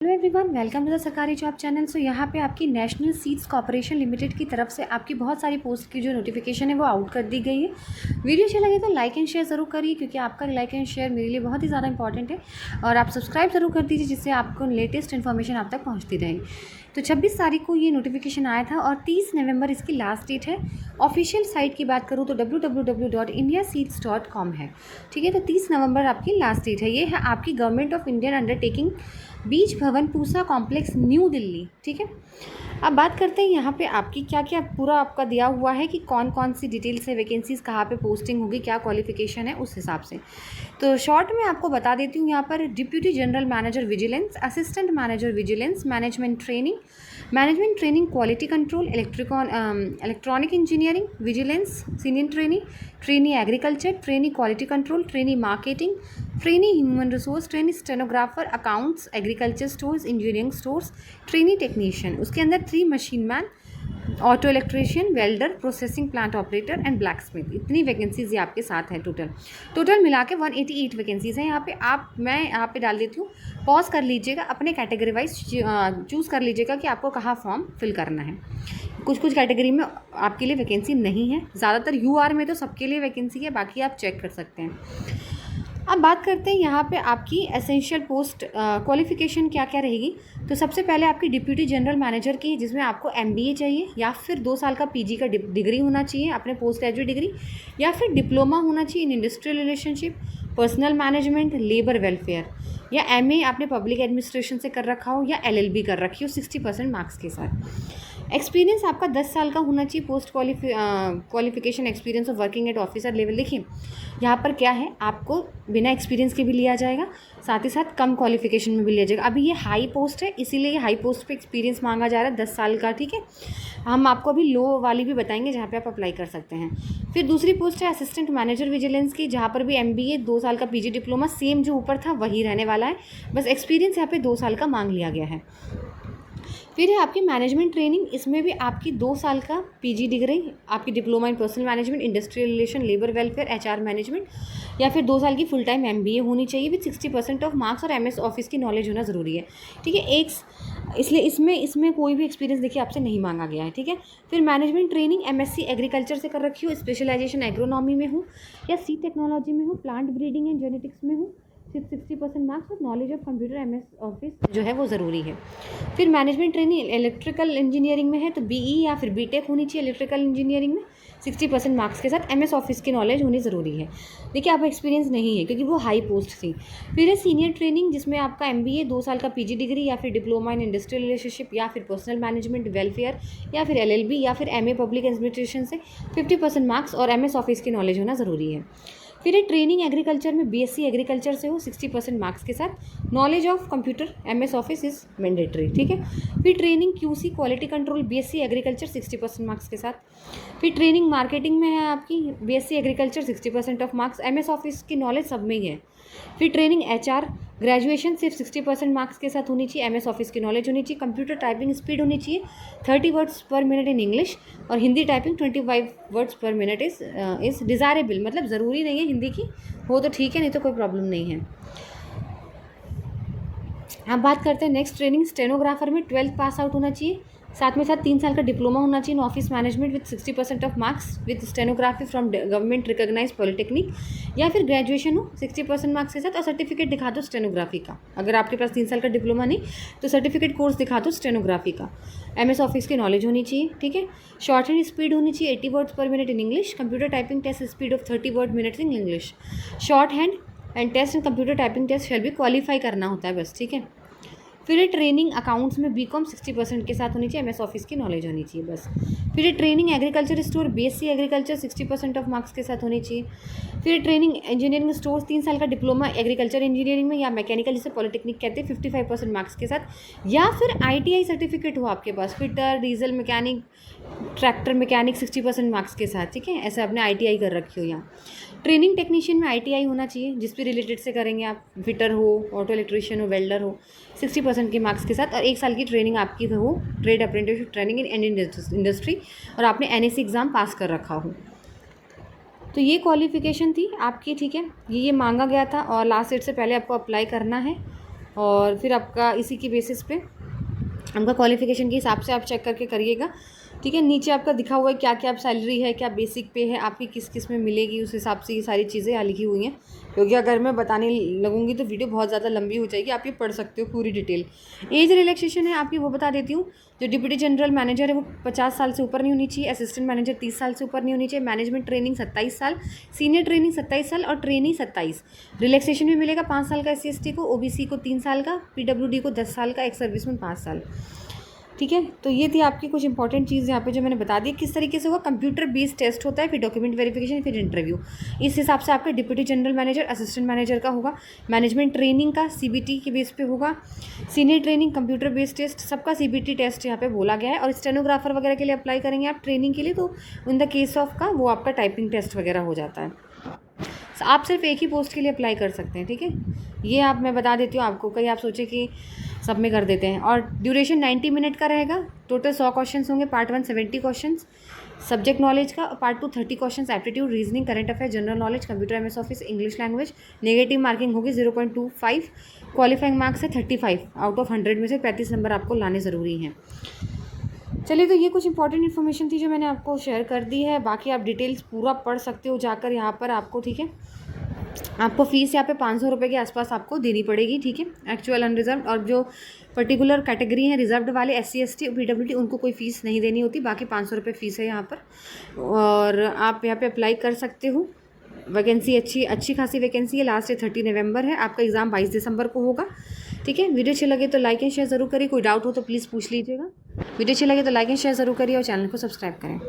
Hello everyone, welcome to the सरकारी job channel. So यहाँ पे आपकी नेशनल सीड्स कॉर्पोरेशन लिमिटेड की तरफ से आपकी बहुत सारी पोस्ट की जो नोटिफिकेशन है वो आउट कर दी गई है। वीडियो अच्छा लगे तो लाइक एंड शेयर ज़रूर करिए, क्योंकि आपका लाइक एंड शेयर मेरे लिए बहुत ही ज़्यादा इंपॉर्टेंट है। और आप सब्सक्राइब ज़रूर कर दीजिए, जिससे आपको लेटेस्ट इन्फॉर्मेशन आप तक पहुँचती रहेगी। तो 26 तारीख को ये नोटिफिकेशन आया था और 30 नवंबर इसकी लास्ट डेट है। ऑफिशियल साइट की बात करूँ तो www.indiaseeds.com है। ठीक है, तो 30 नवंबर आपकी लास्ट डेट है। ये है आपकी गवर्नमेंट ऑफ इंडियन अंडरटेकिंग, बीच भवन, पूसा कॉम्प्लेक्स, न्यू दिल्ली। ठीक है, अब बात करते हैं यहाँ पे आपकी क्या क्या पूरा आपका दिया हुआ है कि कौन कौन सी डिटेल्स है, वैकेंसीज़ कहाँ पे पोस्टिंग होगी, क्या क्वालिफिकेशन है, उस हिसाब से। तो शॉर्ट में आपको बता देती हूँ। यहाँ पर deputy general manager vigilance, assistant manager vigilance, management training, quality control, electronic engineering, vigilance, senior trainee agriculture, trainee quality control, trainee marketing, trainee human resource, trainee stenographer, accounts, agriculture stores, engineering stores, trainee technician. उसके अंदर 3 machine man, auto electrician, welder, processing plant operator and black Smith. इतनी vacancies ये आपके साथ है। Total मिला के 188 vacancies हैं यहाँ पे। मैं यहाँ पे डाल देती हूँ, पॉज कर लीजिएगा, अपने कैटेगरी वाइज चूज़ कर लीजिएगा कि आपको कहाँ फॉर्म फिल करना है। कुछ कैटेगरी में आपके लिए वैकेंसी नहीं है, ज़्यादातर यूआर में तो सबके लिए वैकेंसी है, बाकी आप चेक कर सकते हैं। अब बात करते हैं यहाँ पे आपकी एसेंशियल पोस्ट क्वालिफिकेशन क्या क्या रहेगी। तो सबसे पहले आपकी डिप्यूटी जनरल मैनेजर की, जिसमें आपको एमबीए चाहिए या फिर 2 साल का पीजी का डिग्री होना चाहिए, अपने पोस्ट ग्रेजुएट डिग्री, या फिर डिप्लोमा होना चाहिए in industrial relationship, personal management, labour welfare, या एमए आपने पब्लिक एडमिनिस्ट्रेशन से कर रखा हो या एलएलबी कर रखी हो 60% मार्क्स के साथ। एक्सपीरियंस आपका 10 साल का होना चाहिए, post qualification experience of working at officer level. देखिए यहाँ पर क्या है, आपको बिना एक्सपीरियंस के भी लिया जाएगा, साथ ही साथ कम क्वालिफिकेशन में भी लिया जाएगा। अभी ये हाई पोस्ट है, इसीलिए ये हाई पोस्ट पे एक्सपीरियंस मांगा जा रहा है 10 साल का। ठीक है, हम आपको अभी लो वाली भी बताएंगे जहाँ पे आप अप्लाई कर सकते हैं। फिर दूसरी पोस्ट है असिस्टेंट मैनेजर विजिलेंस की, जहाँ पर भी एमबीए, 2 साल का पीजी डिप्लोमा, सेम जो ऊपर था वही रहने वाला है, बस एक्सपीरियंस यहाँ पे 2 साल का मांग लिया गया है। फिर है आपकी मैनेजमेंट ट्रेनिंग, इसमें भी आपकी 2 साल का पीजी डिग्री, आपकी diploma in personal management, industrial relation, labour welfare, HR management, या फिर 2 साल की फुल टाइम एमबीए होनी चाहिए विद 60% ऑफ मार्क्स, और एमएस ऑफिस की नॉलेज होना ज़रूरी है। ठीक है, इसलिए इसमें कोई भी एक्सपीरियंस देखिए आपसे नहीं मांगा गया है। ठीक है, फिर मैनेजमेंट ट्रेनिंग एमएससी एग्रीकल्चर से कर रखी हो, स्पेशलाइजेशन एग्रोनॉमी में हो या सीड टेक्नोलॉजी में हो, प्लांट ब्रीडिंग एंड जेनेटिक्स में हो, सिर्फ 60% मार्क्स, और knowledge of computer MS office जो है वो ज़रूरी है। फिर मैनेजमेंट ट्रेनिंग इलेक्ट्रिकल इंजीनियरिंग में है तो बीई या फिर बीटेक होनी चाहिए इलेक्ट्रिकल इंजीनियरिंग में, 60% मार्क्स के साथ एमएस ऑफिस की नॉलेज होनी ज़रूरी है। देखिए आप एक्सपीरियंस नहीं है क्योंकि वो हाई पोस्ट थी। फिर है सीनियर ट्रेनिंग, जिसमें आपका एमबीए, 2 साल का पीजी डिग्री या फिर डिप्लोमा इन इंडस्ट्रियल रिलेशनशिप या फिर पर्सनल मैनेजमेंट वेलफेयर या फिर एलएलबी या फिर एमए पब्लिक एडमिनिस्ट्रेशन से 50% मार्क्स और एमएस ऑफिस की नॉलेज होना ज़रूरी है। फिर है ट्रेनिंग एग्रीकल्चर में बीएससी एग्रीकल्चर से हो 60% मार्क्स के साथ, knowledge of computer MS office is mandatory. ठीक है, फिर training QC quality control BSc agriculture 60% marks के साथ। फिर ट्रेनिंग मार्केटिंग में है आपकी BSc agriculture 60% of marks, MS office की नॉलेज सब में ही है। फिर ट्रेनिंग एचआर ग्रेजुएशन सिर्फ 60% मार्क्स के साथ होनी चाहिए, एमएस ऑफिस की नॉलेज होनी चाहिए, कंप्यूटर टाइपिंग स्पीड होनी चाहिए 30 words per minute in English, और Hindi typing 25 words per minute is desirable, मतलब ज़रूरी नहीं है हिंदी की हो तो ठीक है, नहीं तो कोई प्रॉब्लम नहीं है। अब बात करते हैं नेक्स्ट ट्रेनिंग स्टेनोग्राफर में 12th पास आउट होना चाहिए, साथ में साथ 3 साल का डिप्लोमा होना चाहिए in office management with 60% of marks with stenography from government recognize polytechnic, या फिर ग्रेजुएशन हो 60% मार्क्स के साथ और सर्टिफिकेट दिखा दो स्टेनोग्राफी का। अगर आपके पास 3 साल का डिप्लोमा नहीं तो सर्टिफिकेट कोर्स दिखा दो स्टेनोग्राफी का। एमएस ऑफिस की नॉलेज होनी चाहिए। ठीक है, शॉर्ट हैंड स्पीड होनी चाहिए 80 words per minute in English, computer typing test speed of 30 word minutes in English. Short hand and test and computer typing test shall भी क्वालिफाई करना होता है बस। ठीक है, फिर ट्रेनिंग अकाउंट्स में बीकॉम 60% के साथ होनी चाहिए, एमएस ऑफिस की नॉलेज होनी चाहिए बस। फिर training agriculture store BSc agriculture 60% of marks के साथ होनी चाहिए। फिर ट्रेनिंग इंजीनियरिंग स्टोर्स 3 साल का डिप्लोमा एग्रीकल्चर इंजीनियरिंग में या मैकेनिकल, जिसे पॉलिटेक्निक कहते हैं, 55% मार्क्स के साथ, या फिर आईटीआई सर्टिफिकेट हो आपके पास, fitter, diesel mechanic, tractor mechanic 60% marks के साथ। ठीक है, ऐसे आपने आईटीआई कर रखी हो। यहाँ ट्रेनिंग टेक्नीशियन में आईटीआई होना चाहिए, जिस भी रिलेटेड से करेंगे आप, फिटर हो, ऑटो इलेक्ट्रीशियन हो, वेल्डर हो, 60% के मार्क्स के साथ, और 1 साल की ट्रेनिंग आपकी हो trade apprenticeship training in industry, और आपने एनएससी एग्ज़ाम पास कर रखा हो। तो ये क्वालिफिकेशन थी आपकी। ठीक है, ये मांगा गया था और लास्ट डेट से पहले आपको अप्लाई करना है। और फिर आपका इसी की बेसिस पे आपका क्वालिफिकेशन के हिसाब से आप चेक करके करिएगा, ठीक है। नीचे आपका दिखा हुआ है क्या क्या सैलरी है, क्या बेसिक पे है, आपकी किस किस में मिलेगी, उस हिसाब से ये सारी चीज़ें यहाँ लिखी हुई हैं। क्योंकि अगर मैं बताने लगूंगी तो वीडियो बहुत ज़्यादा लंबी हो जाएगी, आप ये पढ़ सकते हो पूरी डिटेल। एज रिलैक्सेशन है आपकी, वो बता देती हूँ। जो डिप्टी जनरल मैनेजर है वो 50 साल से ऊपर नहीं होनी चाहिए, असिस्टेंट मैनेजर 30 साल से ऊपर नहीं होनी चाहिए, मैनेजमेंट ट्रेनिंग 27 साल, सीनियर ट्रेनिंग 27 साल और ट्रेनी 27। रिलैक्सेशन भी मिलेगा 5 साल का SC/ST को, OBC को 3 साल का, PWD को 10 साल का, एक्स सर्विसमैन 5 साल, ठीक है। तो ये थी आपकी कुछ इंपॉर्टेंट चीज़ यहाँ पे जो मैंने बता दी। किस तरीके से होगा, कंप्यूटर बेस्ड टेस्ट होता है, फिर डॉक्यूमेंट वेरिफिकेशन, फिर इंटरव्यू। इस हिसाब से आपका deputy general manager, assistant manager का होगा। मैनेजमेंट ट्रेनिंग का CBT के बेस पे होगा, senior training, computer based test, सबका CBT टेस्ट यहाँ पे बोला गया है। और स्टेनोग्राफर वगैरह के लिए अप्लाई करेंगे आप ट्रेनिंग के लिए, तो इन द केस ऑफ का वो आपका टाइपिंग टेस्ट वगैरह हो जाता है। आप सिर्फ एक ही पोस्ट के लिए अप्लाई कर सकते हैं, ठीक है। ये आप मैं बता देती हूँ आपको, कहीं आप सोचे कि सब में कर देते हैं। और ड्यूरेशन 90 मिनट का रहेगा। टोटल 100 क्वेश्चन होंगे। पार्ट 1 70 क्वेश्चन सब्जेक्ट नॉलेज का, part 2 30 question aptitude, reasoning, current affair, general knowledge, computer, MS office, English language. Negative marking होगी 0.25, क्वालिफाइंग मार्क्स है 35 आउट ऑफ 100 में से 35 नंबर आपको लाने ज़रूरी हैं। चलिए, तो ये कुछ इंपॉर्टेंट इन्फॉर्मेशन थी जो मैंने आपको शेयर कर दी है। बाकी आप डिटेल्स पूरा पढ़ सकते हो जाकर यहाँ पर आपको, ठीक है। आपको फ़ीस यहाँ पे 500 रुपये के आसपास आपको देनी पड़ेगी, ठीक है। एक्चुअल अनरिजर्व और जो पर्टिकुलर कैटेगरी है रिजर्व्ड वाले SC/ST और PWD उनको कोई फ़ीस नहीं देनी होती। बाकी 500 रुपये फ़ीस है यहाँ पर। और आप यहाँ पे अप्लाई कर सकते हो। वैकेंसी अच्छी खासी वैकेंसी है। लास्ट 30 नवंबर है। आपका एग्ज़ाम 22 दिसंबर को होगा, ठीक है। वीडियो अच्छी लगे तो लाइक एंड शेयर ज़रूर करिए। कोई डाउट हो तो प्लीज़ पूछ लीजिएगा। वीडियो अच्छी लगे तो लाइक एंड शेयर ज़रूर करिए और चैनल को सब्सक्राइब करें।